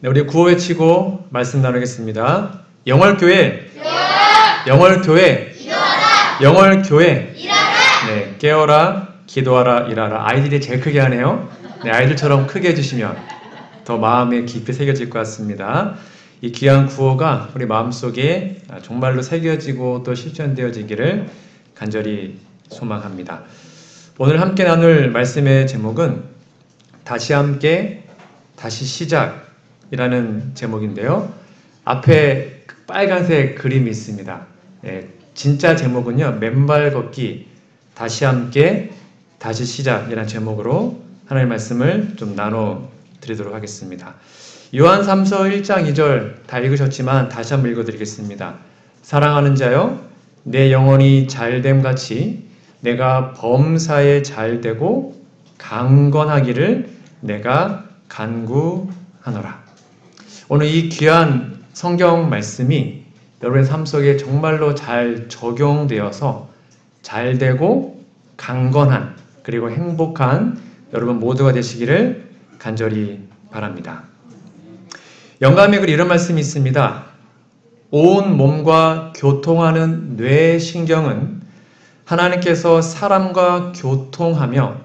네, 우리 구호 외치고 말씀 나누겠습니다. 영월교회, 영월교회, 영월교회, 네, 깨어라, 기도하라, 일하라. 아이들이 제일 크게 하네요. 네, 아이들처럼 크게 해주시면 더 마음에 깊이 새겨질 것 같습니다. 이 귀한 구호가 우리 마음속에 정말로 새겨지고 또 실천되어지기를 간절히 소망합니다. 오늘 함께 나눌 말씀의 제목은 다시 함께, 다시 시작이라는 제목인데요. 앞에 빨간색 그림이 있습니다. 네, 진짜 제목은요, 맨발 걷기, 다시 함께, 다시 시작이라는 제목으로 하나님의 말씀을 좀 나눠 드리도록 하겠습니다. 요한 3서 1장 2절 다 읽으셨지만 다시 한번 읽어드리겠습니다. 사랑하는 자여, 내 영혼이 잘됨 같이 내가 범사에 잘되고 강건하기를 내가 간구하노라. 오늘 이 귀한 성경 말씀이 여러분의 삶 속에 정말로 잘 적용되어서 잘되고 강건한 그리고 행복한 여러분 모두가 되시기를 간절히 바랍니다. 영감의 글 이런 말씀이 있습니다. 온 몸과 교통하는 뇌신경은 하나님께서 사람과 교통하며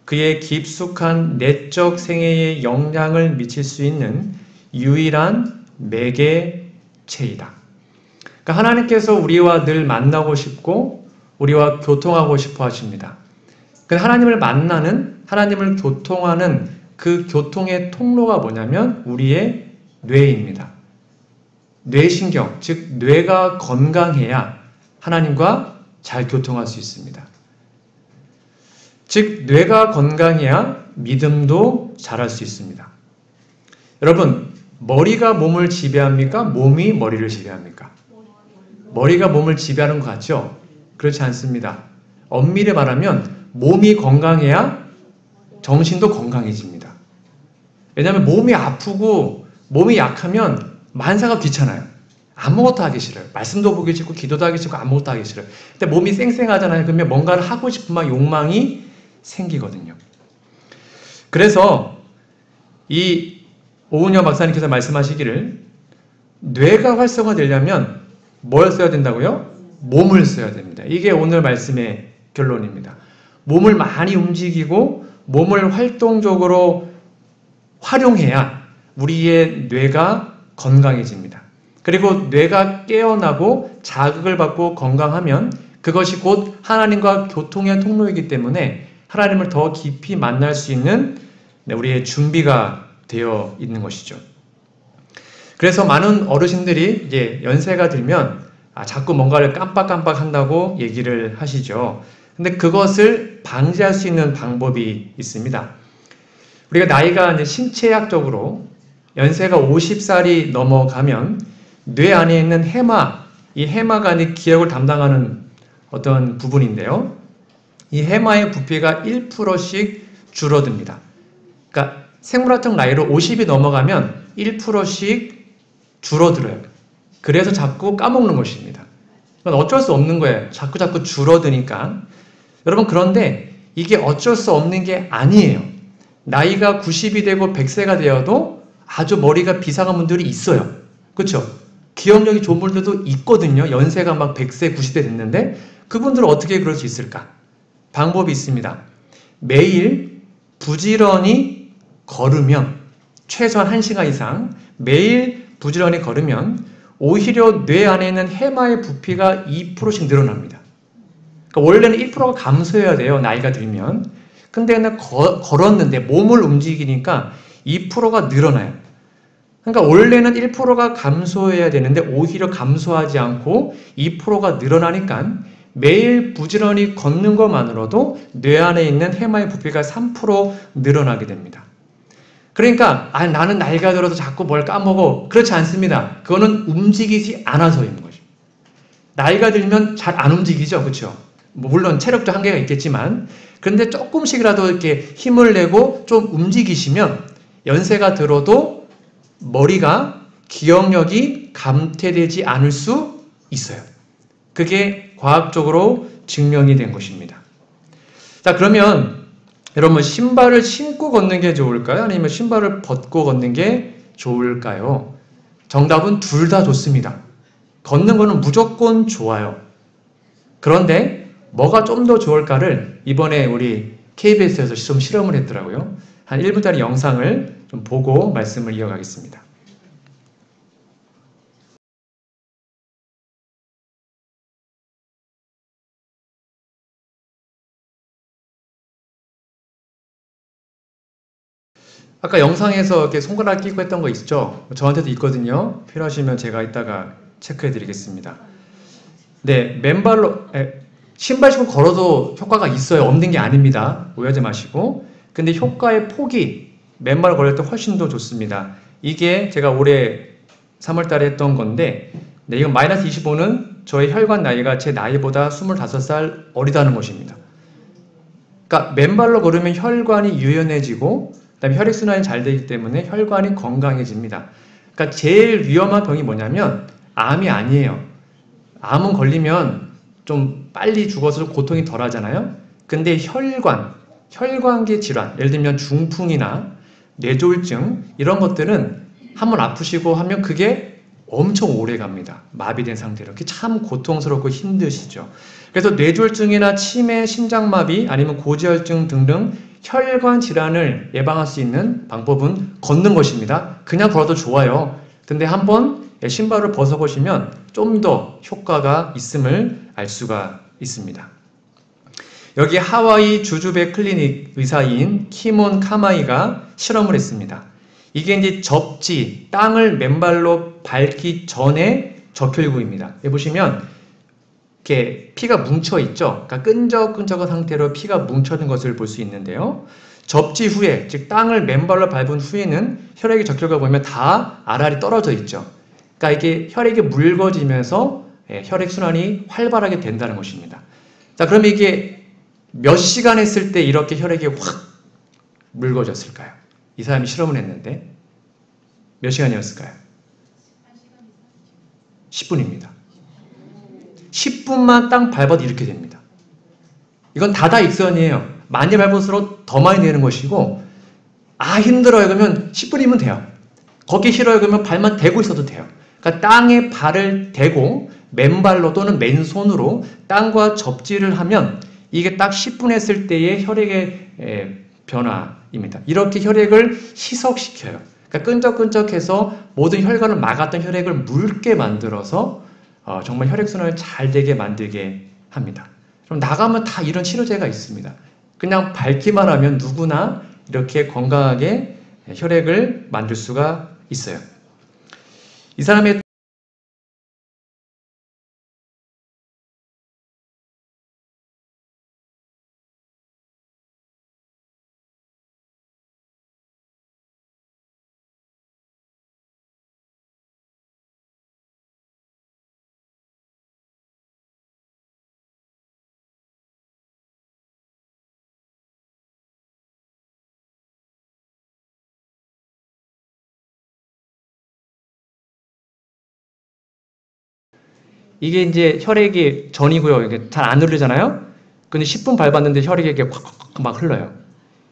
그의 깊숙한 내적 생애에 영향을 미칠 수 있는 유일한 매개체이다. 그러니까 하나님께서 우리와 늘 만나고 싶고 우리와 교통하고 싶어 하십니다. 하나님을 만나는, 하나님을 교통하는 그 교통의 통로가 뭐냐면 우리의 뇌입니다. 뇌신경, 즉 뇌가 건강해야 하나님과 잘 교통할 수 있습니다. 즉 뇌가 건강해야 믿음도 잘할 수 있습니다. 여러분, 머리가 몸을 지배합니까? 몸이 머리를 지배합니까? 머리가 몸을 지배하는 것 같죠? 그렇지 않습니다. 엄밀히 말하면 몸이 건강해야 정신도 건강해집니다. 왜냐하면 몸이 아프고 몸이 약하면 만사가 귀찮아요. 아무것도 하기 싫어요. 말씀도 보기 싫고 기도도 하기 싫고 아무것도 하기 싫어요. 근데 몸이 쌩쌩하잖아요. 그러면 뭔가를 하고 싶은 막 욕망이 생기거든요. 그래서 이 오은영 박사님께서 말씀하시기를 뇌가 활성화되려면 뭘 써야 된다고요? 몸을 써야 됩니다. 이게 오늘 말씀의 결론입니다. 몸을 많이 움직이고 몸을 활동적으로 활용해야 우리의 뇌가 건강해집니다. 그리고 뇌가 깨어나고 자극을 받고 건강하면 그것이 곧 하나님과 교통의 통로이기 때문에 하나님을 더 깊이 만날 수 있는 우리의 준비가 되어 있는 것이죠. 그래서 많은 어르신들이 이제 연세가 들면 자꾸 뭔가를 깜빡깜빡 한다고 얘기를 하시죠. 근데 그것을 방지할 수 있는 방법이 있습니다. 우리가 나이가 이제 신체학적으로 연세가 50살이 넘어가면 뇌 안에 있는 해마, 이 해마가 이제 기억을 담당하는 어떤 부분인데요. 이 해마의 부피가 1%씩 줄어듭니다. 그러니까 생물학적 나이로 50이 넘어가면 1%씩 줄어들어요. 그래서 자꾸 까먹는 것입니다. 그건 어쩔 수 없는 거예요. 자꾸 줄어드니까. 여러분, 그런데 이게 어쩔 수 없는 게 아니에요. 나이가 90이 되고 100세가 되어도 아주 머리가 비상한 분들이 있어요. 그렇죠? 기억력이 좋은 분들도 있거든요. 연세가 막 100세, 90세 됐는데 그분들은 어떻게 그럴 수 있을까? 방법이 있습니다. 매일 부지런히 걸으면, 최소한 1시간 이상 매일 부지런히 걸으면 오히려 뇌 안에 있는 해마의 부피가 2%씩 늘어납니다. 그러니까 원래는 1%가 감소해야 돼요. 나이가 들면. 근데 그냥 걸었는데 몸을 움직이니까 2%가 늘어나요. 그러니까 원래는 1%가 감소해야 되는데 오히려 감소하지 않고 2%가 늘어나니까 매일 부지런히 걷는 것만으로도 뇌 안에 있는 해마의 부피가 3% 늘어나게 됩니다. 그러니까 나는 나이가 들어서 자꾸 뭘 까먹어. 그렇지 않습니다. 그거는 움직이지 않아서인 거죠. 나이가 들면 잘 안 움직이죠. 그렇죠? 물론 체력도 한계가 있겠지만 그런데 조금씩이라도 이렇게 힘을 내고 좀 움직이시면 연세가 들어도 머리가, 기억력이 감퇴되지 않을 수 있어요. 그게 과학적으로 증명이 된 것입니다. 자, 그러면 여러분 신발을 신고 걷는 게 좋을까요? 아니면 신발을 벗고 걷는 게 좋을까요? 정답은 둘 다 좋습니다. 걷는 거는 무조건 좋아요. 그런데 뭐가 좀 더 좋을까를 이번에 우리 KBS에서 좀 실험을 했더라고요. 한 1분짜리 영상을 좀 보고 말씀을 이어가겠습니다. 아까 영상에서 이렇게 손가락 끼고 했던 거 있죠? 저한테도 있거든요. 필요하시면 제가 이따가 체크해 드리겠습니다. 네, 맨발로, 신발 신고 걸어도 효과가 있어요. 없는 게 아닙니다. 오해하지 마시고. 근데 효과의 폭이 맨발 걸을 때 훨씬 더 좋습니다. 이게 제가 올해 3월 달에 했던 건데, 네, 이건 마이너스 25는 저의 혈관 나이가 제 나이보다 25살 어리다는 것입니다. 그러니까 맨발로 걸으면 혈관이 유연해지고, 그다음에 혈액순환이 잘 되기 때문에 혈관이 건강해집니다. 그러니까 제일 위험한 병이 뭐냐면 암이 아니에요. 암은 걸리면 좀 빨리 죽어서 고통이 덜 하잖아요. 근데 혈관계 질환, 예를 들면 중풍이나 뇌졸중 이런 것들은 한번 아프시고 하면 그게 엄청 오래 갑니다. 마비된 상태로. 그게 참 고통스럽고 힘드시죠. 그래서 뇌졸중이나 치매, 심장마비 아니면 고지혈증 등등 혈관 질환을 예방할 수 있는 방법은 걷는 것입니다. 그냥 걸어도 좋아요. 근데 한번 신발을 벗어보시면 좀 더 효과가 있음을 알 수가 있습니다. 여기 하와이 주주배 클리닉 의사인 키몬 카마이가 실험을 했습니다. 이게 이제 접지, 땅을 맨발로 밟기 전에 적혈구입니다. 여기 보시면 이렇게 피가 뭉쳐 있죠. 그러니까 끈적끈적한 상태로 피가 뭉쳐있는 것을 볼 수 있는데요. 접지 후에, 즉 땅을 맨발로 밟은 후에는 혈액의 적혈구가 보면 다 알알이 떨어져 있죠. 그러니까 이게 혈액이 묽어지면서 혈액순환이 활발하게 된다는 것입니다. 자, 그럼 이게 몇 시간 했을 때 이렇게 혈액이 확 묽어졌을까요? 이 사람이 실험을 했는데 몇 시간이었을까요? 10분입니다. 10분만 땅 밟아도 이렇게 됩니다. 이건 다다익선이에요. 많이 밟을수록 더 많이 되는 것이고, 아 힘들어요 그러면 10분이면 돼요. 걷기 싫어요 그러면 발만 대고 있어도 돼요. 그러니까 땅에 발을 대고 맨발로 또는 맨손으로 땅과 접지를 하면 이게 딱 10분 했을 때의 혈액의 변화입니다. 이렇게 혈액을 희석시켜요. 그러니까 끈적끈적해서 모든 혈관을 막았던 혈액을 묽게 만들어서 정말 혈액순환을 잘 되게 만들게 합니다. 그럼 나가면 다 이런 치료제가 있습니다. 그냥 밟기만 하면 누구나 이렇게 건강하게 혈액을 만들 수가 있어요. 이 사람의 이게 이제 혈액이 전이고요. 이게 잘 안 흐르잖아요. 근데 10분 밟았는데 혈액이 이렇게 콱콱 막 흘러요.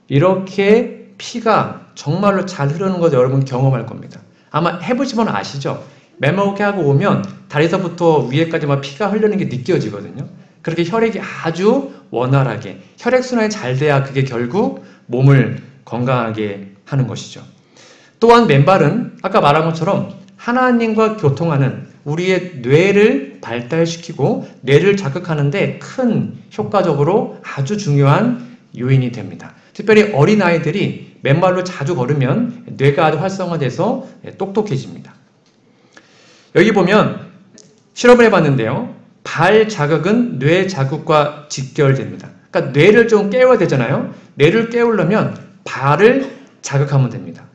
이렇게 피가 정말로 잘 흐르는 거 여러분 경험할 겁니다. 아마 해보시면 아시죠? 맨몸게 하고 오면 다리에서부터 위에까지 막 피가 흐르는 게 느껴지거든요. 그렇게 혈액이 아주 원활하게 혈액순환이 잘 돼야 그게 결국 몸을 건강하게 하는 것이죠. 또한 맨발은 아까 말한 것처럼 하나님과 교통하는 우리의 뇌를 발달시키고 뇌를 자극하는데 큰 효과적으로 아주 중요한 요인이 됩니다. 특별히 어린아이들이 맨발로 자주 걸으면 뇌가 아주 활성화돼서 똑똑해집니다. 여기 보면 실험을 해봤는데요. 발 자극은 뇌 자극과 직결됩니다. 그러니까 뇌를 좀 깨워야 되잖아요. 뇌를 깨우려면 발을 자극하면 됩니다.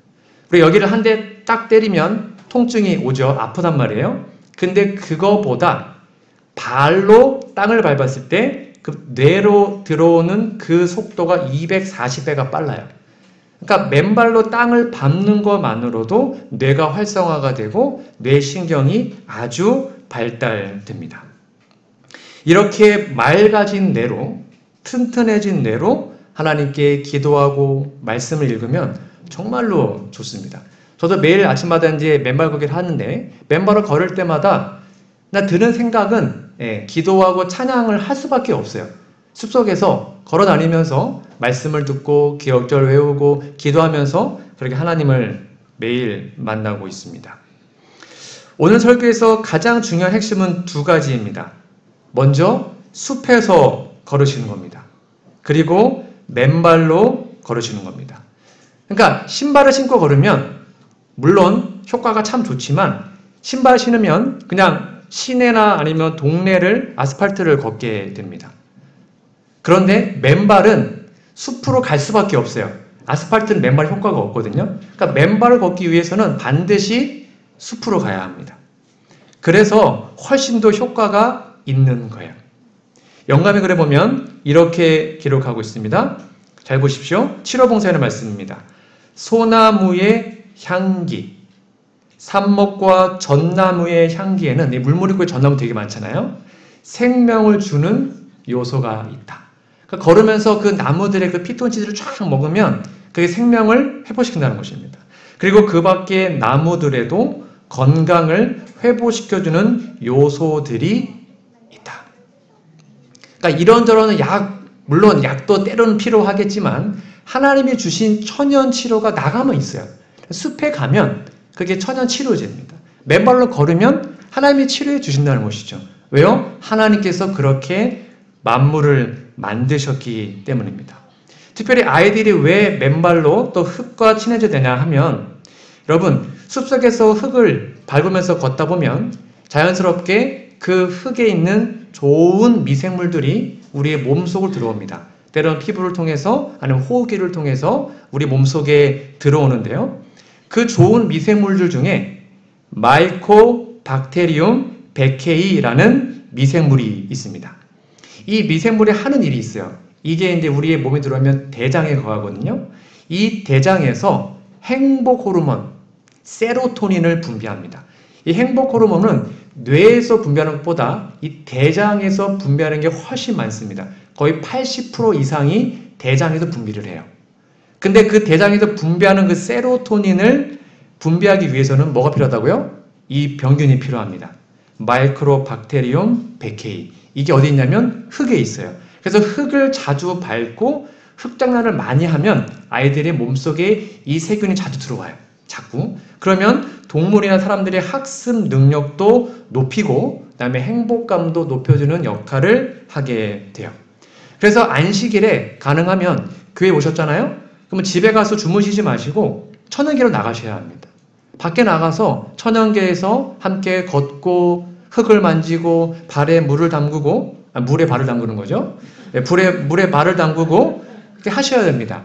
그리고 여기를 한 대 딱 때리면 통증이 오죠. 아프단 말이에요. 근데 그거보다 발로 땅을 밟았을 때 그 뇌로 들어오는 그 속도가 240배가 빨라요. 그러니까 맨발로 땅을 밟는 것만으로도 뇌가 활성화가 되고 뇌신경이 아주 발달됩니다. 이렇게 맑아진 뇌로, 튼튼해진 뇌로 하나님께 기도하고 말씀을 읽으면 정말로 좋습니다. 저도 매일 아침마다 이제 맨발 걷기를 하는데 맨발을 걸을 때마다 나 드는 생각은 기도하고 찬양을 할 수밖에 없어요. 숲속에서 걸어 다니면서 말씀을 듣고 기억절 외우고 기도하면서 그렇게 하나님을 매일 만나고 있습니다. 오늘 설교에서 가장 중요한 핵심은 두 가지입니다. 먼저 숲에서 걸으시는 겁니다. 그리고 맨발로 걸으시는 겁니다. 그러니까 신발을 신고 걸으면 물론 효과가 참 좋지만 신발 신으면 그냥 시내나 아니면 동네를 아스팔트를 걷게 됩니다. 그런데 맨발은 숲으로 갈 수밖에 없어요. 아스팔트는 맨발 효과가 없거든요. 그러니까 맨발을 걷기 위해서는 반드시 숲으로 가야 합니다. 그래서 훨씬 더 효과가 있는 거예요. 영감의 글에 보면 이렇게 기록하고 있습니다. 잘 보십시오. 7호 봉사의 말씀입니다. 소나무의 향기, 삽목과 전나무의 향기에는 물무리 있고 전나무 되게 많잖아요. 생명을 주는 요소가 있다. 그러니까 걸으면서 그 나무들의 그 피톤치드를 쫙 먹으면 그게 생명을 회복시킨다는 것입니다. 그리고 그 밖에 나무들에도 건강을 회복시켜주는 요소들이 있다. 그러니까 이런저런 물론 약도 때로는 필요하겠지만 하나님이 주신 천연 치료가 나가면 있어요. 숲에 가면 그게 천연 치료제입니다. 맨발로 걸으면 하나님이 치료해 주신다는 것이죠. 왜요? 하나님께서 그렇게 만물을 만드셨기 때문입니다. 특별히 아이들이 왜 맨발로 또 흙과 친해져야 되냐 하면 여러분 숲속에서 흙을 밟으면서 걷다 보면 자연스럽게 그 흙에 있는 좋은 미생물들이 우리의 몸속으로 들어옵니다. 때로는 피부를 통해서 아니면 호흡기를 통해서 우리 몸속에 들어오는데요. 그 좋은 미생물들 중에 마이코박테리움 베케이라는 미생물이 있습니다. 이 미생물이 하는 일이 있어요. 이게 이제 우리의 몸에 들어오면 대장에 거하거든요. 이 대장에서 행복 호르몬, 세로토닌을 분비합니다. 이 행복 호르몬은 뇌에서 분비하는 것보다 이 대장에서 분비하는 게 훨씬 많습니다. 거의 80% 이상이 대장에서 분비를 해요. 근데 그 대장에서 분비하는 그 세로토닌을 분비하기 위해서는 뭐가 필요하다고요? 이 병균이 필요합니다. 마이크로박테리움 베케이. 이게 어디 있냐면 흙에 있어요. 그래서 흙을 자주 밟고 흙장난을 많이 하면 아이들의 몸속에 이 세균이 자주 들어와요. 자꾸. 그러면 동물이나 사람들의 학습 능력도 높이고 그다음에 행복감도 높여주는 역할을 하게 돼요. 그래서 안식일에 가능하면 교회 오셨잖아요? 그러면 집에 가서 주무시지 마시고 천연계로 나가셔야 합니다. 밖에 나가서 천연계에서 함께 걷고 흙을 만지고 발에 물을 담그고 물에 발을 담그는 거죠. 물에 발을 담그고 그렇게 하셔야 됩니다.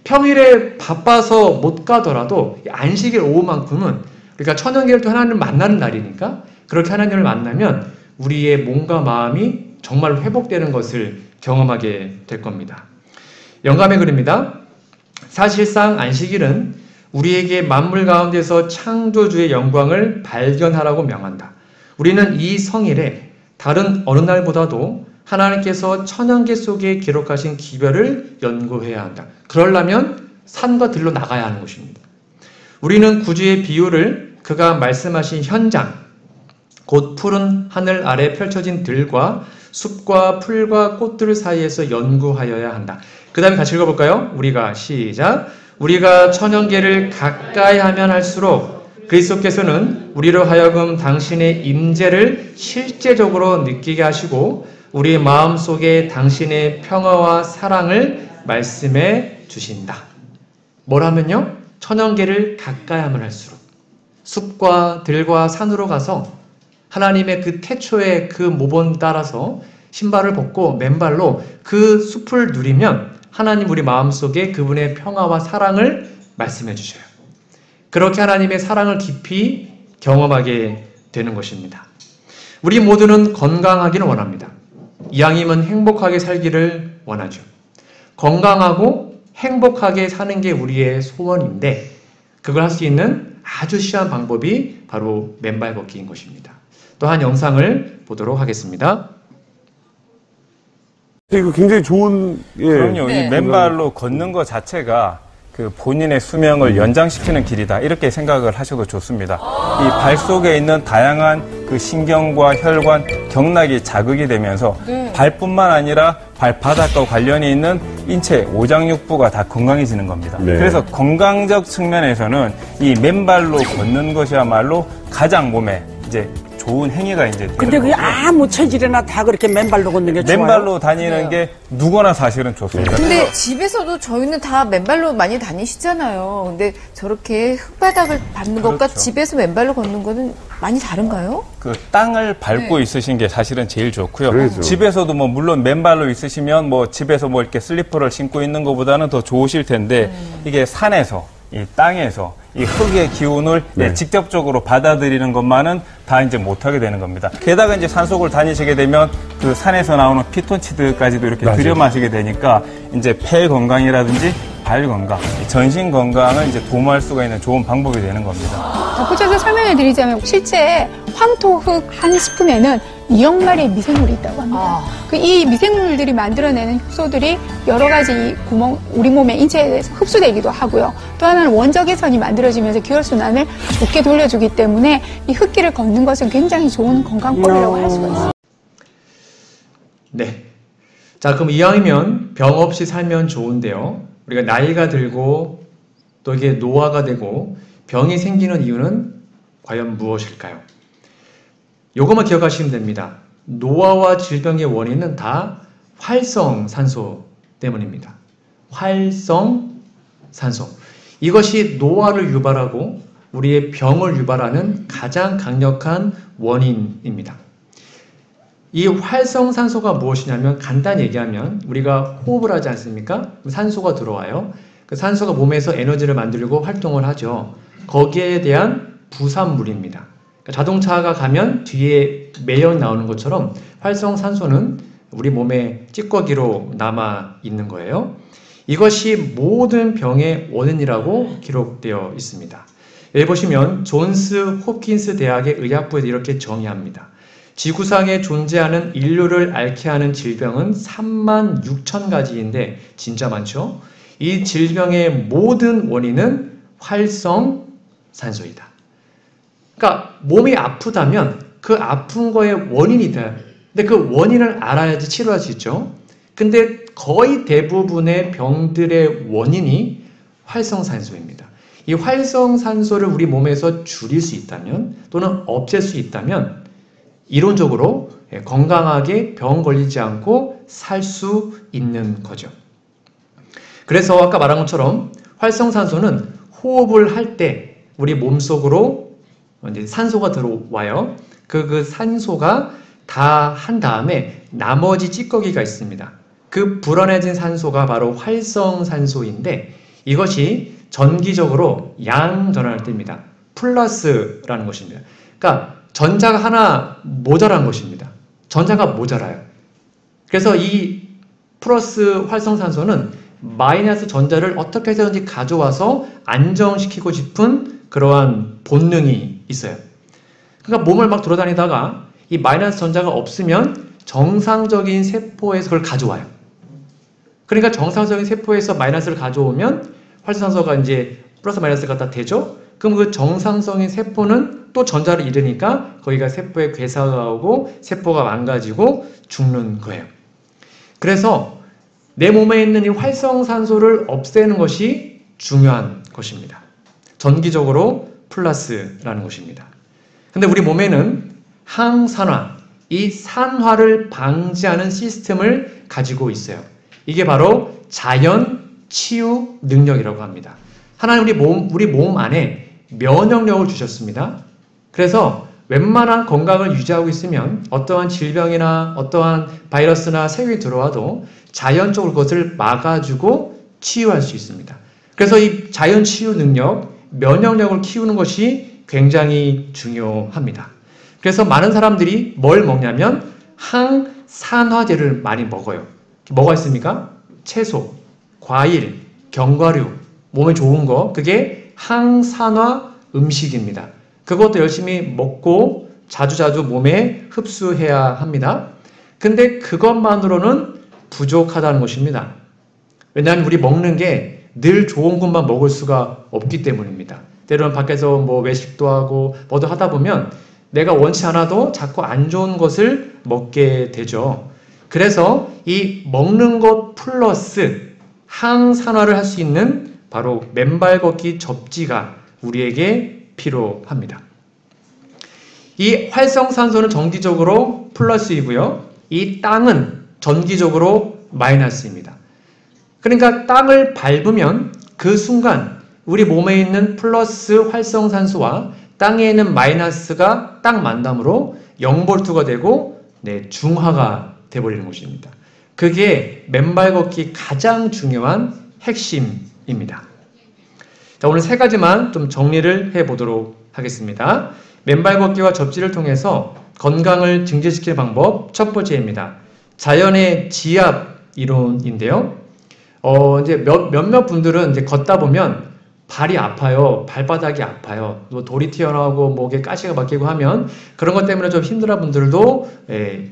평일에 바빠서 못 가더라도 안식일 오후만큼은 그러니까 천연계를 또 하나님을 만나는 날이니까 그렇게 하나님을 만나면 우리의 몸과 마음이 정말 회복되는 것을 경험하게 될 겁니다. 영감의 글입니다. 사실상 안식일은 우리에게 만물 가운데서 창조주의 영광을 발견하라고 명한다. 우리는 이 성일에 다른 어느 날보다도 하나님께서 천연계 속에 기록하신 기별을 연구해야 한다. 그러려면 산과 들로 나가야 하는 것입니다. 우리는 구주의 비유를 그가 말씀하신 현장, 곧 푸른 하늘 아래 펼쳐진 들과 숲과 풀과 꽃들 사이에서 연구하여야 한다. 그 다음에 같이 읽어볼까요? 우리가 시작. 우리가 천연계를 가까이 하면 할수록 그리스도께서는 우리로 하여금 당신의 임재를 실제적으로 느끼게 하시고 우리 마음속에 당신의 평화와 사랑을 말씀해 주신다. 뭐라면요? 천연계를 가까이 하면 할수록 숲과 들과 산으로 가서 하나님의 그 태초의 그 모본 따라서 신발을 벗고 맨발로 그 숲을 누리면 하나님 우리 마음속에 그분의 평화와 사랑을 말씀해 주셔요. 그렇게 하나님의 사랑을 깊이 경험하게 되는 것입니다. 우리 모두는 건강하기를 원합니다. 이왕이면 행복하게 살기를 원하죠. 건강하고 행복하게 사는 게 우리의 소원인데 그걸 할 수 있는 아주 쉬운 방법이 바로 맨발 걷기인 것입니다. 또 한 영상을 보도록 하겠습니다. 이거 굉장히 좋은 그럼요. 이 맨발로 걷는 것 자체가 그 본인의 수명을 연장시키는 길이다 이렇게 생각을 하셔도 좋습니다. 이 발 속에 있는 다양한 그 신경과 혈관, 경락이 자극이 되면서 발뿐만 아니라 발바닥과 관련이 있는 인체 오장육부가 다 건강해지는 겁니다. 그래서 건강적 측면에서는 이 맨발로 걷는 것이야말로 가장 몸에 이제 좋은 행위가 이제. 근데 그게 아무 체질이나 다 그렇게 맨발로 걷는 게 좋아요? 맨발로 다니는 게 누구나 사실은 좋습니다. 근데 집에서도 저희는 다 맨발로 많이 다니시잖아요. 근데 저렇게 흙바닥을 밟는 것과 집에서 맨발로 걷는 거는 많이 다른가요? 그 땅을 밟고 있으신 게 사실은 제일 좋고요. 집에서도 뭐 물론 맨발로 있으시면 뭐 집에서 뭐 이렇게 슬리퍼를 신고 있는 것보다는 더 좋으실 텐데 이게 산에서 이 땅에서 이 흙의 기운을 직접적으로 받아들이는 것만은 다 이제 못하게 되는 겁니다. 게다가 이제 산속을 다니시게 되면 그 산에서 나오는 피톤치드까지도 이렇게 들여 마시게 되니까 이제 폐 건강이라든지 발 건강, 전신 건강을 이제 도모할 수가 있는 좋은 방법이 되는 겁니다. 덧붙여서 설명해 드리자면 실제 황토흙 한 스푼에는 2억 마리의 미생물이 있다고 합니다. 이 미생물들이 만들어내는 효소들이 여러 가지 우리 몸의 인체에 흡수되기도 하고요. 또 하나는 원적외선이 만들어지면서 기혈순환을 좋게 돌려주기 때문에 이 흙길을 걷는 것은 굉장히 좋은 건강법이라고 할 수가 있습니다. 네. 자, 그럼 이왕이면 병 없이 살면 좋은데요. 우리가 나이가 들고 또 이게 노화가 되고 병이 생기는 이유는 과연 무엇일까요? 요것만 기억하시면 됩니다. 노화와 질병의 원인은 다 활성산소 때문입니다. 활성산소. 이것이 노화를 유발하고 우리의 병을 유발하는 가장 강력한 원인입니다. 이 활성산소가 무엇이냐면 간단히 얘기하면 우리가 호흡을 하지 않습니까? 산소가 들어와요. 그 산소가 몸에서 에너지를 만들고 활동을 하죠. 거기에 대한 부산물입니다. 그러니까 자동차가 가면 뒤에 매연 나오는 것처럼 활성산소는 우리 몸의 찌꺼기로 남아 있는 거예요. 이것이 모든 병의 원인이라고 기록되어 있습니다. 여기 보시면 존스 홉킨스 대학의 의학부에서 이렇게 정의합니다. 지구상에 존재하는 인류를 앓게 하는 질병은 36,000가지인데 진짜 많죠? 이 질병의 모든 원인은 활성산소이다. 그러니까 몸이 아프다면 그 아픈 거의 원인이다. 근데 그 원인을 알아야지 치료할 수 있죠. 근데 거의 대부분의 병들의 원인이 활성산소입니다. 이 활성산소를 우리 몸에서 줄일 수 있다면 또는 없앨 수 있다면 이론적으로 건강하게 병 걸리지 않고 살 수 있는 거죠. 그래서 아까 말한 것처럼 활성산소는 호흡을 할 때 우리 몸속으로 이제 산소가 들어와요. 그 산소가 다 한 다음에 나머지 찌꺼기가 있습니다. 그 불어내진 산소가 바로 활성산소인데 이것이 전기적으로 양전환을 띱니다. 플러스라는 것입니다. 그러니까 전자가 하나 모자란 것입니다. 전자가 모자라요. 그래서 이 플러스 활성산소는 마이너스 전자를 어떻게 해서든지 가져와서 안정시키고 싶은 그러한 본능이 있어요. 그러니까 몸을 막 돌아다니다가 이 마이너스 전자가 없으면 정상적인 세포에서 그걸 가져와요. 그러니까 정상적인 세포에서 마이너스를 가져오면 활성산소가 이제 플러스 마이너스가 다 되죠? 그럼 그 정상적인 세포는 또 전자를 잃으니까 거기가 세포에 괴사가 오고 세포가 망가지고 죽는 거예요. 그래서 내 몸에 있는 이 활성산소를 없애는 것이 중요한 것입니다. 전기적으로 플러스라는 것입니다. 근데 우리 몸에는 항산화, 이 산화를 방지하는 시스템을 가지고 있어요. 이게 바로 자연 치유 능력이라고 합니다. 하나님 우리 몸 안에 면역력을 주셨습니다. 그래서 웬만한 건강을 유지하고 있으면 어떠한 질병이나 어떠한 바이러스나 세균이 들어와도 자연적으로 그것을 막아주고 치유할 수 있습니다. 그래서 이 자연 치유 능력, 면역력을 키우는 것이 굉장히 중요합니다. 그래서 많은 사람들이 뭘 먹냐면 항산화제를 많이 먹어요. 뭐가 있습니까? 채소, 과일, 견과류, 몸에 좋은 거, 그게 항산화 음식입니다. 그것도 열심히 먹고 자주자주 몸에 흡수해야 합니다. 근데 그것만으로는 부족하다는 것입니다. 왜냐하면 우리 먹는 게 늘 좋은 것만 먹을 수가 없기 때문입니다. 때로는 밖에서 뭐 외식도 하고 뭐도 하다 보면 내가 원치 않아도 자꾸 안 좋은 것을 먹게 되죠. 그래서 이 먹는 것 플러스 항산화를 할 수 있는 바로 맨발 걷기 접지가 우리에게 필요합니다. 이 활성산소는 정기적으로 플러스이고요. 이 땅은 전기적으로 마이너스입니다. 그러니까 땅을 밟으면 그 순간 우리 몸에 있는 플러스 활성산소와 땅에 있는 마이너스가 딱 만남으로 0볼트가 되고 중화가 되어버리는 것입니다. 그게 맨발 걷기 가장 중요한 핵심입니다. 자, 오늘 세 가지만 좀 정리를 해보도록 하겠습니다. 맨발 걷기와 접지를 통해서 건강을 증진시키는 방법 첫 번째입니다. 자연의 지압 이론인데요. 이제 몇몇 분들은 이제 걷다 보면 발이 아파요. 발바닥이 아파요. 또 돌이 튀어나오고 목에 가시가 막히고 하면 그런 것 때문에 좀 힘들어 분들도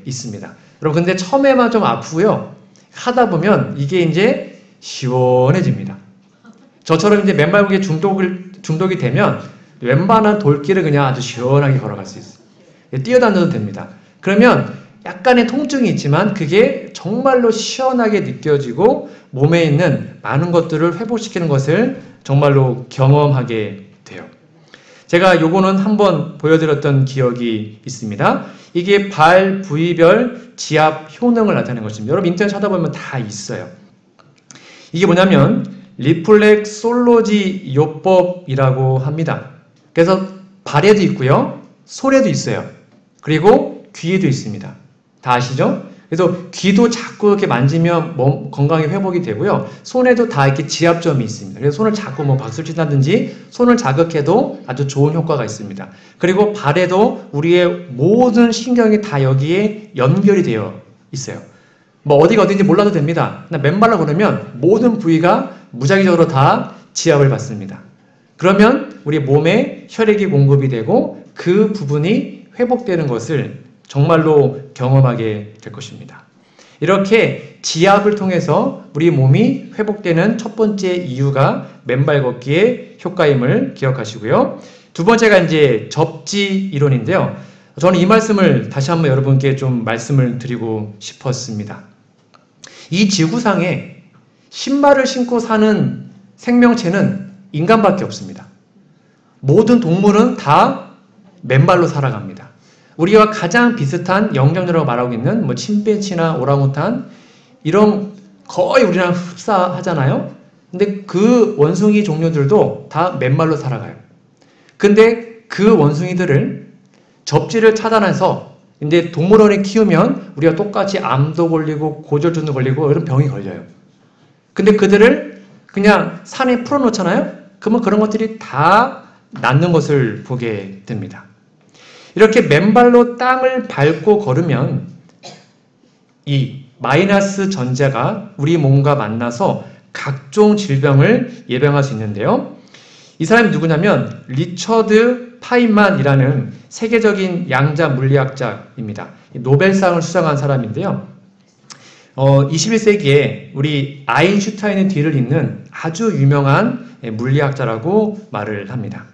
있습니다. 여러분 근데 처음에만 좀 아프고요. 하다 보면 이게 이제 시원해집니다. 저처럼 이제 맨발 걷기 중독이 되면 웬만한 돌길을 그냥 아주 시원하게 걸어갈 수 있어요. 뛰어다녀도 됩니다. 그러면 약간의 통증이 있지만 그게 정말로 시원하게 느껴지고 몸에 있는 많은 것들을 회복시키는 것을 정말로 경험하게 돼요. 제가 요거는 한번 보여드렸던 기억이 있습니다. 이게 발 부위별 지압 효능을 나타내는 것입니다. 여러분 인터넷 찾아보면 다 있어요. 이게 뭐냐면 리플렉솔로지 요법이라고 합니다. 그래서 발에도 있고요. 손에도 있어요. 그리고 귀에도 있습니다. 다 아시죠? 그래서 귀도 자꾸 이렇게 만지면 몸 건강이 회복이 되고요. 손에도 다 이렇게 지압점이 있습니다. 그래서 손을 자꾸 뭐 박수를 친다든지 손을 자극해도 아주 좋은 효과가 있습니다. 그리고 발에도 우리의 모든 신경이 다 여기에 연결이 되어 있어요. 뭐 어디가 어딘지 몰라도 됩니다. 그냥 맨발로 걸으면 모든 부위가 무작위적으로 다 지압을 받습니다. 그러면 우리 몸에 혈액이 공급이 되고 그 부분이 회복되는 것을 정말로 경험하게 될 것입니다. 이렇게 지압을 통해서 우리 몸이 회복되는 첫 번째 이유가 맨발 걷기의 효과임을 기억하시고요. 두 번째가 이제 접지 이론인데요. 저는 이 말씀을 다시 한번 여러분께 좀 말씀을 드리고 싶었습니다. 이 지구상에 신발을 신고 사는 생명체는 인간밖에 없습니다. 모든 동물은 다 맨발로 살아갑니다. 우리와 가장 비슷한 영장류라고 말하고 있는 뭐 침팬지나 오랑우탄 이런 거의 우리랑 흡사하잖아요. 근데 그 원숭이 종류들도 다 맨발로 살아가요. 근데 그 원숭이들을 접지를 차단해서 이제 동물원에 키우면 우리가 똑같이 암도 걸리고 고졸중도 걸리고 이런 병이 걸려요. 근데 그들을 그냥 산에 풀어놓잖아요. 그러면 그런 것들이 다 낫는 것을 보게 됩니다. 이렇게 맨발로 땅을 밟고 걸으면 이 마이너스 전자가 우리 몸과 만나서 각종 질병을 예방할 수 있는데요. 이 사람이 누구냐면 리처드 파인만이라는 세계적인 양자 물리학자입니다. 노벨상을 수상한 사람인데요. 21세기에 우리 아인슈타인의 뒤를 잇는 아주 유명한 물리학자라고 말을 합니다.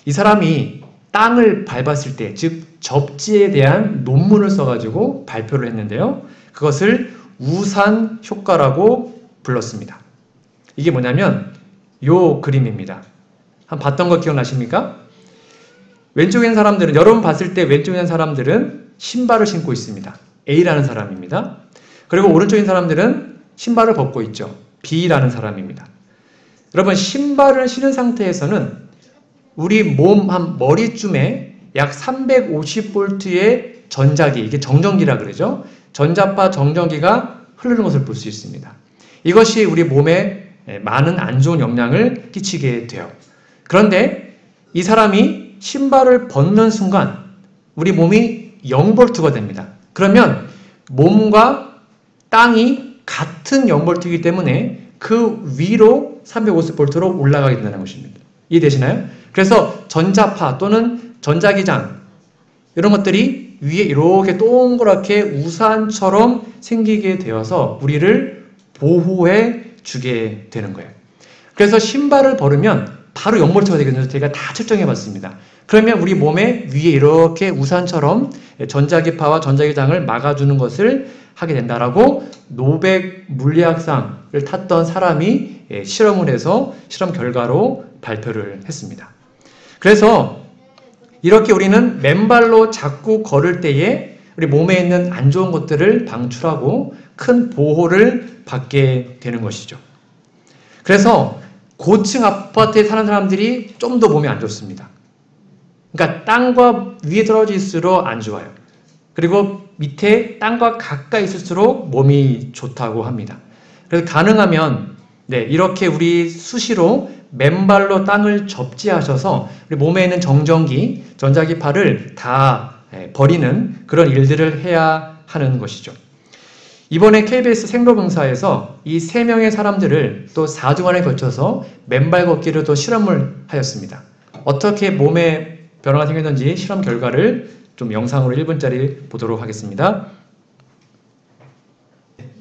이 사람이 땅을 밟았을 때, 즉 접지에 대한 논문을 써가지고 발표를 했는데요. 그것을 우산 효과라고 불렀습니다. 이게 뭐냐면 요 그림입니다. 한번 봤던 거 기억나십니까? 왼쪽에 있는 사람들은, 여러분 봤을 때 왼쪽에 있는 사람들은 신발을 신고 있습니다. A라는 사람입니다. 그리고 오른쪽에 있는 사람들은 신발을 벗고 있죠. B라는 사람입니다. 여러분 신발을 신은 상태에서는 우리 몸 한 머리쯤에 약 350V의 전자기, 이게 정전기라 그러죠. 전자파 정전기가 흐르는 것을 볼 수 있습니다. 이것이 우리 몸에 많은 안 좋은 영향을 끼치게 돼요. 그런데 이 사람이 신발을 벗는 순간 우리 몸이 0V가 됩니다. 그러면 몸과 땅이 같은 0V이기 때문에 그 위로 350V로 올라가게 된다는 것입니다. 이해되시나요? 그래서 전자파 또는 전자기장 이런 것들이 위에 이렇게 동그랗게 우산처럼 생기게 되어서 우리를 보호해 주게 되는 거예요. 그래서 신발을 벗으면 바로 역몰트가 되거든요. 제가 다 측정해 봤습니다. 그러면 우리 몸에 위에 이렇게 우산처럼 전자기파와 전자기장을 막아주는 것을 하게 된다라고 노벨 물리학상을 탔던 사람이 실험을 해서 실험 결과로 발표를 했습니다. 그래서 이렇게 우리는 맨발로 자꾸 걸을 때에 우리 몸에 있는 안 좋은 것들을 방출하고 큰 보호를 받게 되는 것이죠. 그래서 고층 아파트에 사는 사람들이 좀 더 몸이 안 좋습니다. 그러니까 땅과 위에 떨어질수록 안 좋아요. 그리고 밑에 땅과 가까이 있을수록 몸이 좋다고 합니다. 그래서 가능하면 이렇게 우리 수시로 맨발로 땅을 접지하셔서 우리 몸에 있는 정전기, 전자기파를 다 버리는 그런 일들을 해야 하는 것이죠. 이번에 KBS 생로병사에서 이 3명의 사람들을 또 4주간에 걸쳐서 맨발 걷기를 또 실험을 하였습니다. 어떻게 몸에 변화가 생겼는지 실험 결과를 좀 영상으로 1분짜리 보도록 하겠습니다.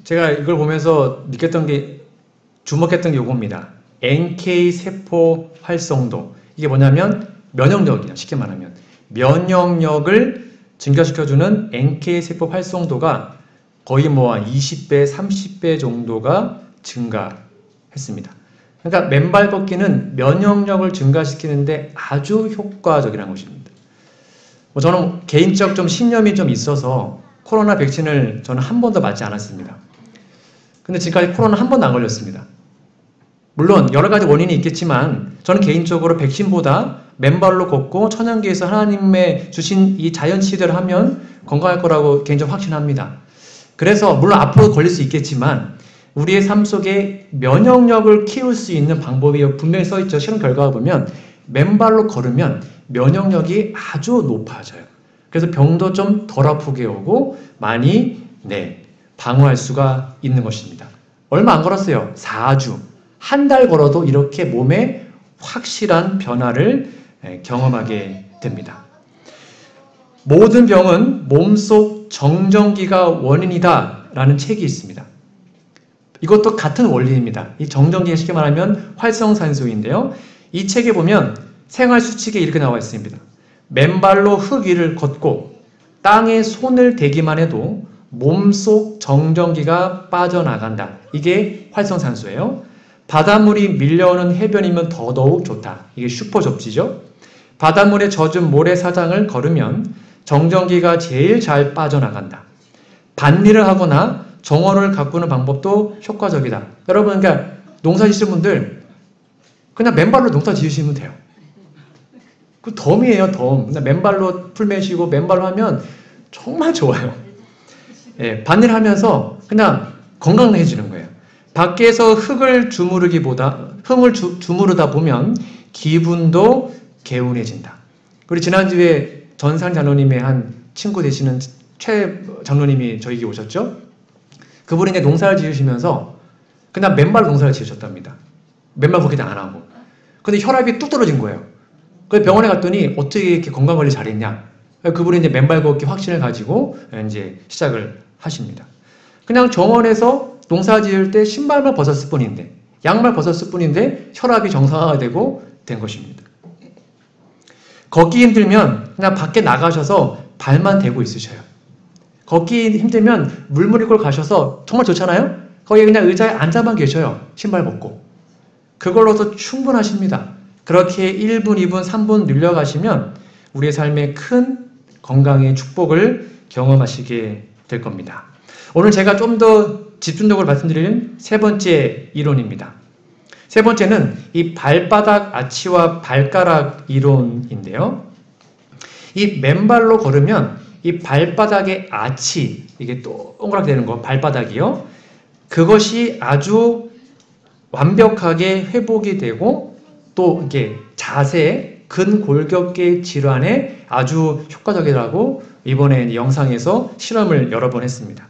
제가 이걸 보면서 느꼈던 게, 주목했던 게 이겁니다. NK 세포 활성도. 이게 뭐냐면 면역력이에요. 쉽게 말하면 면역력을 증가시켜주는 NK 세포 활성도가 거의 뭐 20배, 30배 정도가 증가했습니다. 그러니까 맨발 걷기는 면역력을 증가시키는데 아주 효과적이라는 것입니다. 저는 개인적 좀 신념이 좀 있어서 코로나 백신을 저는 한 번도 맞지 않았습니다. 근데 지금까지 코로나 한 번도 안 걸렸습니다. 물론 여러 가지 원인이 있겠지만 저는 개인적으로 백신보다 맨발로 걷고 천연기에서 하나님의 주신 이 자연치유대로 하면 건강할 거라고 개인적으로 확신합니다. 그래서 물론 앞으로 걸릴 수 있겠지만 우리의 삶 속에 면역력을 키울 수 있는 방법이 분명히 써있죠. 실험 결과를 보면 맨발로 걸으면 면역력이 아주 높아져요. 그래서 병도 좀 덜 아프게 오고 많이 방어할 수가 있는 것입니다. 얼마 안 걸었어요. 4주. 한 달 걸어도 이렇게 몸에 확실한 변화를 경험하게 됩니다. 모든 병은 몸속 정전기가 원인이다 라는 책이 있습니다. 이것도 같은 원리입니다. 이 정전기가 쉽게 말하면 활성산소인데요. 이 책에 보면 생활수칙에 이렇게 나와 있습니다. 맨발로 흙 위를 걷고 땅에 손을 대기만 해도 몸속 정전기가 빠져나간다. 이게 활성산소예요. 바닷물이 밀려오는 해변이면 더더욱 좋다. 이게 슈퍼 접지죠. 바닷물에 젖은 모래사장을 걸으면 정전기가 제일 잘 빠져나간다. 밭일을 하거나 정원을 가꾸는 방법도 효과적이다. 여러분, 그러니까 농사 지으시는 분들 그냥 맨발로 농사 지으시면 돼요. 그 덤이에요, 덤. 그냥 맨발로 풀 매시고 맨발로 하면 정말 좋아요. 밭일 하면서 그냥 건강해지는 거예요. 밖에서 흙을 주무르다 보면 기분도 개운해진다. 우리 지난주에 전상 장로님의 한 친구 되시는 최 장로님이 저에게 오셨죠? 그분이 이제 농사를 지으시면서 그냥 맨발로 농사를 지으셨답니다. 맨발 걷기 안 하고. 근데 혈압이 뚝 떨어진 거예요. 그래서 병원에 갔더니 어떻게 이렇게 건강관리 잘했냐? 그분이 이제 맨발 걷기 확신을 가지고 이제 시작을 하십니다. 그냥 정원에서 농사 지을 때 신발만 벗었을 뿐인데, 양말 벗었을 뿐인데 혈압이 정상화가 되고 된 것입니다. 걷기 힘들면 그냥 밖에 나가셔서 발만 대고 있으셔요. 걷기 힘들면 물놀이골 가셔서 정말 좋잖아요? 거기 그냥 의자에 앉아만 계셔요. 신발 벗고. 그걸로도 충분하십니다. 그렇게 1분, 2분, 3분 늘려가시면 우리의 삶에 큰 건강의 축복을 경험하시게 될 겁니다. 오늘 제가 좀 더 집중적으로 말씀드리는 세 번째 이론입니다. 세 번째는 이 발바닥 아치와 발가락 이론인데요. 이 맨발로 걸으면 이 발바닥의 아치, 이게 동그랗게 되는 거, 발바닥이요. 그것이 아주 완벽하게 회복이 되고 또 이게 자세, 근골격계 질환에 아주 효과적이라고 이번에 영상에서 실험을 여러 번 했습니다.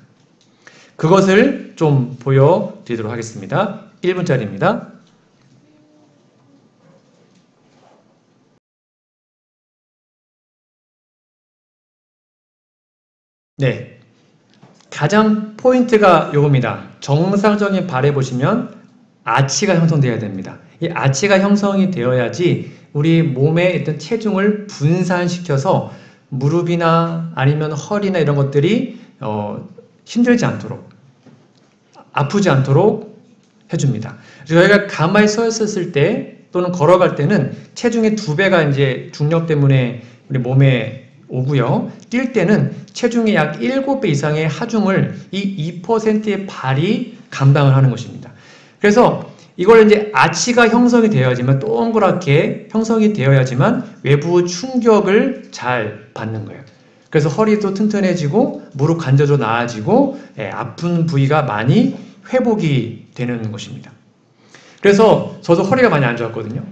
그것을 좀 보여드리도록 하겠습니다. 1분짜리입니다. 네, 가장 포인트가 요겁니다. 정상적인 발에 보시면 아치가 형성되어야 됩니다. 이 아치가 형성이 되어야지 우리 몸의 어떤 체중을 분산시켜서 무릎이나 아니면 허리나 이런 것들이 힘들지 않도록, 아프지 않도록 해줍니다. 저희가 가만히 서 있었을 때 또는 걸어갈 때는 체중의 2배가 이제 중력 때문에 우리 몸에 오고요. 뛸 때는 체중의 약 7배 이상의 하중을 이 2%의 발이 감당을 하는 것입니다. 그래서 이걸 이제 아치가 형성이 되어야지만, 동그랗게 형성이 되어야지만 외부 충격을 잘 받는 거예요. 그래서 허리도 튼튼해지고 무릎 관절도 나아지고 아픈 부위가 많이 회복이 되는 것입니다. 그래서 저도 허리가 많이 안 좋았거든요.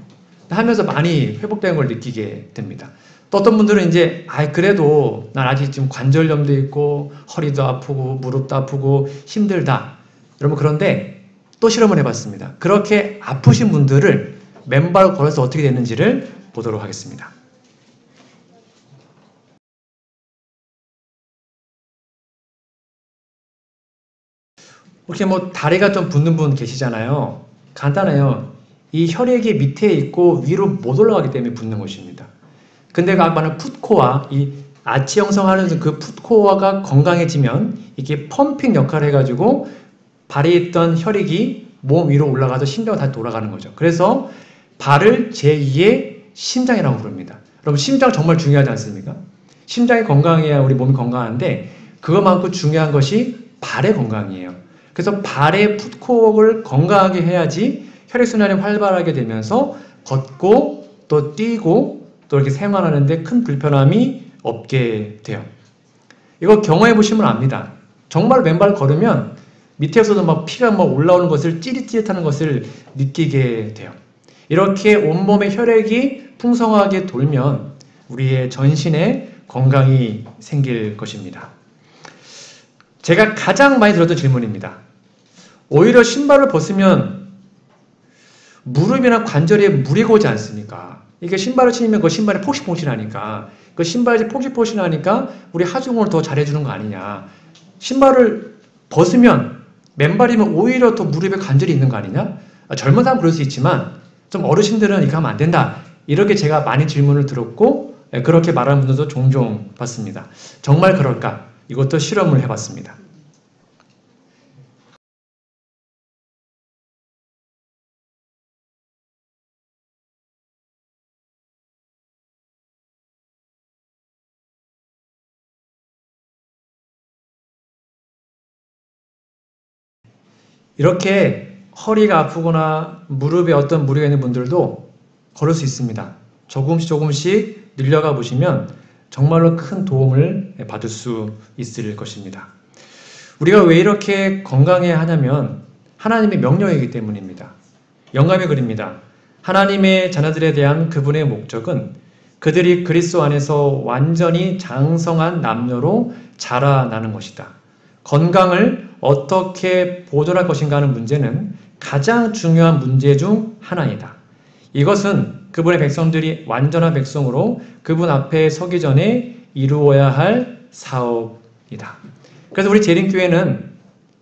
하면서 많이 회복되는 걸 느끼게 됩니다. 또 어떤 분들은 이제 그래도 난 아직 지금 관절염도 있고 허리도 아프고 무릎도 아프고 힘들다. 여러분, 그런데 또 실험을 해봤습니다. 그렇게 아프신 분들을 맨발로 걸어서 어떻게 됐는지를 보도록 하겠습니다. 이렇게 뭐 다리가 좀 붓는 분 계시잖아요. 간단해요. 이 혈액이 밑에 있고 위로 못 올라가기 때문에 붓는 것입니다. 근데 아까 말한 풋코어, 이 아치 형성하는 그 풋코어가 건강해지면 이게 펌핑 역할을 해가지고 발에 있던 혈액이 몸 위로 올라가서 심장으로 다시 돌아가는 거죠. 그래서 발을 제2의 심장이라고 부릅니다. 여러분, 심장 정말 중요하지 않습니까? 심장이 건강해야 우리 몸이 건강한데 그것만큼 중요한 것이 발의 건강이에요. 그래서 발의 풋코어를 건강하게 해야지 혈액순환이 활발하게 되면서 걷고 또 뛰고 또 이렇게 생활하는데 큰 불편함이 없게 돼요. 이거 경험해 보시면 압니다. 정말 맨발 걸으면 밑에서도 막 피가 막 올라오는 것을, 찌릿찌릿하는 것을 느끼게 돼요. 이렇게 온몸의 혈액이 풍성하게 돌면 우리의 전신에 건강이 생길 것입니다. 제가 가장 많이 들었던 질문입니다. 오히려 신발을 벗으면 무릎이나 관절에 무리가 오지 않습니까? 이게 신발을 신으면 그 신발이 폭신폭신하니까, 그 신발이 폭신폭신하니까 우리 하중을 더 잘해주는 거 아니냐. 신발을 벗으면, 맨발이면 오히려 더 무릎에 관절이 있는 거 아니냐? 젊은 사람은 그럴 수 있지만 좀 어르신들은 이렇게 하면 안 된다. 이렇게 제가 많이 질문을 들었고 그렇게 말하는 분들도 종종 봤습니다. 정말 그럴까? 이것도 실험을 해봤습니다. 이렇게 허리가 아프거나 무릎에 어떤 무리가 있는 분들도 걸을 수 있습니다. 조금씩 늘려가 보시면 정말로 큰 도움을 받을 수 있을 것입니다. 우리가 왜 이렇게 건강해야 하냐면 하나님의 명령이기 때문입니다. 영감의 글입니다. 하나님의 자녀들에 대한 그분의 목적은 그들이 그리스도 안에서 완전히 장성한 남녀로 자라나는 것이다. 건강을 어떻게 보존할 것인가 하는 문제는 가장 중요한 문제 중 하나이다. 이것은 그분의 백성들이 완전한 백성으로 그분 앞에 서기 전에 이루어야 할 사업이다. 그래서 우리 재림교회는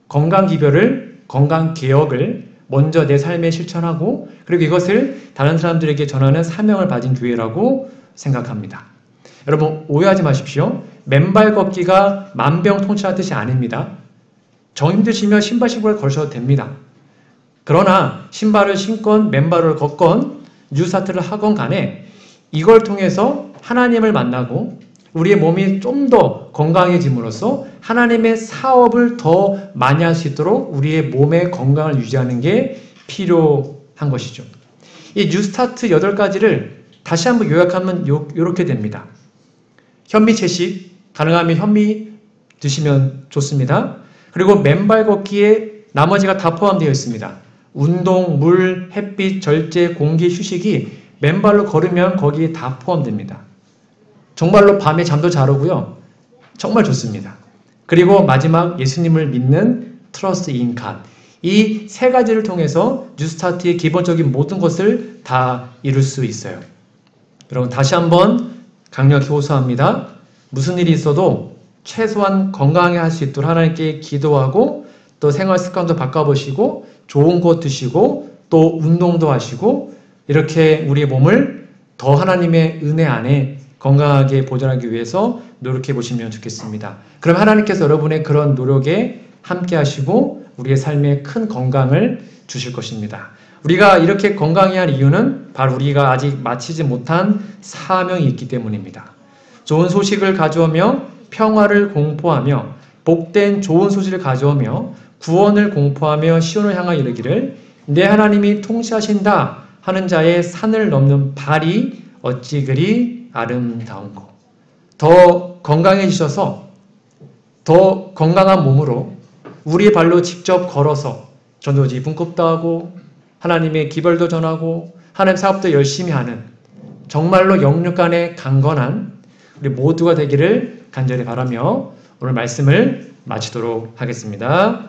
건강기별을, 건강개혁을 먼저 내 삶에 실천하고 그리고 이것을 다른 사람들에게 전하는 사명을 가진 교회라고 생각합니다. 여러분, 오해하지 마십시오. 맨발 걷기가 만병통치할 뜻이 아닙니다. 정 힘드시면 신발 신고 걸으셔도 됩니다. 그러나 신발을 신건 맨발을 걷건 뉴스타트를 하건 간에 이걸 통해서 하나님을 만나고 우리의 몸이 좀 더 건강해짐으로써 하나님의 사업을 더 많이 할 수 있도록 우리의 몸의 건강을 유지하는 게 필요한 것이죠. 이 뉴스타트 8가지를 다시 한번 요약하면 이렇게 됩니다. 현미 채식, 가능하면 현미 드시면 좋습니다. 그리고 맨발 걷기에 나머지가 다 포함되어 있습니다. 운동, 물, 햇빛, 절제, 공기, 휴식이 맨발로 걸으면 거기에 다 포함됩니다. 정말로 밤에 잠도 잘 오고요. 정말 좋습니다. 그리고 마지막 예수님을 믿는 트러스트 인 갓. 이 3가지를 통해서 뉴스타트의 기본적인 모든 것을 다 이룰 수 있어요. 여러분, 다시 한번 강력히 호소합니다. 무슨 일이 있어도 최소한 건강하게 할 수 있도록 하나님께 기도하고 또 생활 습관도 바꿔보시고 좋은 것 드시고 또 운동도 하시고 이렇게 우리의 몸을 더 하나님의 은혜 안에 건강하게 보존하기 위해서 노력해 보시면 좋겠습니다. 그럼 하나님께서 여러분의 그런 노력에 함께 하시고 우리의 삶에 큰 건강을 주실 것입니다. 우리가 이렇게 건강해야 할 이유는 바로 우리가 아직 마치지 못한 사명이 있기 때문입니다. 좋은 소식을 가져오며 평화를 공포하며 복된 좋은 소식을 가져오며 구원을 공포하며 시온을 향하여 이르기를 내 하나님이 통치하신다 하는 자의 산을 넘는 발이 어찌 그리 아름다운고. 더 건강해지셔서 더 건강한 몸으로 우리의 발로 직접 걸어서 전도지 분급도 하고 하나님의 기별도 전하고 하나님 사업도 열심히 하는 정말로 영육간에 강건한 우리 모두가 되기를 간절히 바라며 오늘 말씀을 마치도록 하겠습니다.